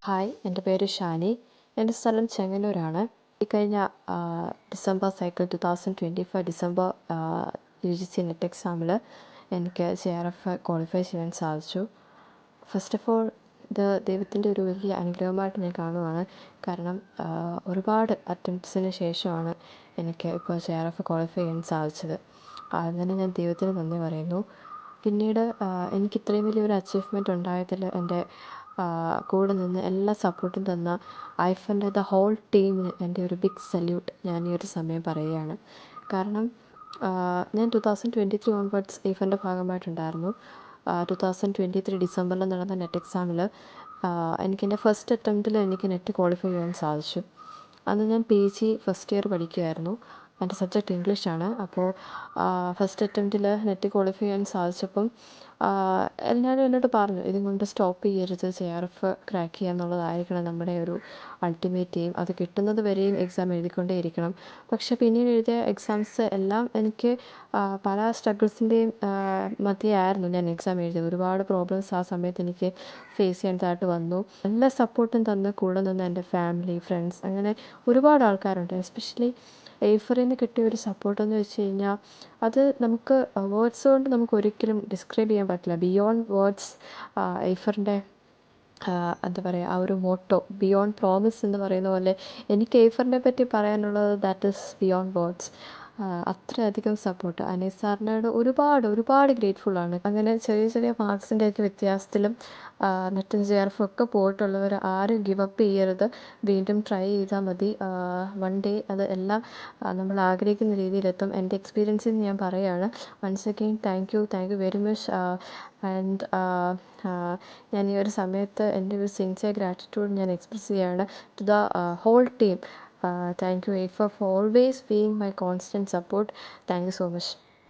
Hi, എൻ്റെ പേര് ഷാനി. എൻ്റെ സ്ഥലം ചെങ്ങന്നൂരാണ്. ഈ കഴിഞ്ഞ December cycle 2025 December UGC net എക്സാമിൽ എനിക്ക് JRF ക്വാളിഫൈ ചെയ്യാൻ സാധിച്ചു. ഫസ്റ്റ് ഓഫ് ഓൾ ഇത് ദൈവത്തിൻ്റെ ഒരു വലിയ അനുഗ്രഹമായിട്ട് ഞാൻ കാണുവാണ്. കാരണം ഒരുപാട് അറ്റംപ്റ്റ്സിന് ശേഷമാണ് എനിക്ക് ഇപ്പോൾ JRF ക്വാളിഫൈ ചെയ്യാൻ സാധിച്ചത്. അതിന് ഞാൻ ദൈവത്തിന് നന്ദി പറയുന്നു. പിന്നീട് എനിക്ക് ഇത്രയും വലിയൊരു അച്ചീവ്മെൻറ്റ് ഉണ്ടായതിൽ എൻ്റെ കൂടെ നിന്ന് എല്ലാ സപ്പോർട്ടും തന്ന ഐഫൻ്റെ ദ ഹോൾ ടീമിന് എൻ്റെ ഒരു ബിഗ് സല്യൂട്ട് ഞാൻ ഈ ഒരു സമയം പറയുകയാണ്. കാരണം ഞാൻ 2023 ഓൺവേർഡ്സ് ഐഫൻ്റെ ഭാഗമായിട്ടുണ്ടായിരുന്നു. 2023 ഡിസംബറിൽ നടന്ന നെറ്റ് എക്സാമിൽ എനിക്കെൻ്റെ ഫസ്റ്റ് അറ്റംപ്റ്റിൽ എനിക്ക് നെറ്റ് ക്വാളിഫൈ ചെയ്യാൻ സാധിച്ചു. അന്ന് ഞാൻ PG ഫസ്റ്റ് ഇയർ പഠിക്കുകയായിരുന്നു. എൻ്റെ സബ്ജക്റ്റ് ഇംഗ്ലീഷാണ്. അപ്പോൾ ഫസ്റ്റ് അറ്റംപ്റ്റിൽ നെറ്റ് ക്വാളിഫൈ ചെയ്യാൻ സാധിച്ചപ്പം എല്ലാവരും എന്നോട് പറഞ്ഞു, ഇതും കൊണ്ട് സ്റ്റോപ്പ് ചെയ്യരുത്, JRF ക്രാക്ക് ചെയ്യുക എന്നുള്ളതായിരിക്കണം നമ്മുടെ ഒരു അൾട്ടിമേറ്റ് എയിം. അത് കിട്ടുന്നത് വരെയും എക്സാം എഴുതിക്കൊണ്ടേ ഇരിക്കണം. പക്ഷേ പിന്നീട് എഴുതിയ എക്സാംസ് എല്ലാം എനിക്ക് പല സ്ട്രഗിൾസിൻ്റെയും മധ്യേ ആയിരുന്നു ഞാൻ എക്സാം എഴുതിയത്. ഒരുപാട് പ്രോബ്ലംസ് ആ സമയത്ത് എനിക്ക് ഫേസ് ചെയ്യേണ്ടതായിട്ട് വന്നു. എല്ലാ സപ്പോർട്ടും തന്ന് കൂടെ നിന്ന് എൻ്റെ ഫാമിലി, ഫ്രണ്ട്സ്, അങ്ങനെ ഒരുപാട് ആൾക്കാരുണ്ട്. എസ്പെഷ്യലി ഐഫറിൽ നിന്ന് കിട്ടിയ ഒരു സപ്പോർട്ടെന്ന് വെച്ച് കഴിഞ്ഞാൽ അത് നമുക്ക് വേർഡ്സ് കൊണ്ട് നമുക്ക് ഒരിക്കലും ഡിസ്ക്രൈബ് ചെയ്യാൻ പറ്റില്ല. ബിയോണ്ട് വേർഡ്സ് ഐഫറിൻ്റെ എന്താ പറയുക, ആ ഒരു മോട്ടോ ബിയോണ്ട് പ്രോമിസ് എന്ന് പറയുന്ന പോലെ എനിക്ക് ഐഫറിനെ പറ്റി പറയാനുള്ളത് ദാറ്റ് ഈസ് ബിയോണ്ട് വേർഡ്സ്. അത്രയധികം സപ്പോർട്ട് അനീസ് സാറിനോട് ഒരുപാട് ഗ്രേറ്റ്ഫുള്ളാണ്. അങ്ങനെ ചെറിയ ചെറിയ മാർക്സിൻ്റെയൊക്കെ വ്യത്യാസത്തിലും നെറ്റും JRF ഒക്കെ പോയിട്ടുള്ളവർ ആരും ഗിവ് അപ്പ് ചെയ്യരുത്. വീണ്ടും ട്രൈ ചെയ്താൽ മതി. വൺ ഡേ അത് എല്ലാം നമ്മൾ ആഗ്രഹിക്കുന്ന രീതിയിലെത്തും. എൻ്റെ എക്സ്പീരിയൻസിൽ നിന്ന് ഞാൻ പറയുകയാണ്. Once again thank you very much. And ഞാൻ ഈ ഒരു സമയത്ത് എൻ്റെ ഒരു സിൻസിയർ ഗ്രാറ്റിറ്റ്യൂഡ് ഞാൻ എക്സ്പ്രസ് ചെയ്യുകയാണ് to the whole team. Thank you, Aifa, for always being my constant support. Thank you so much.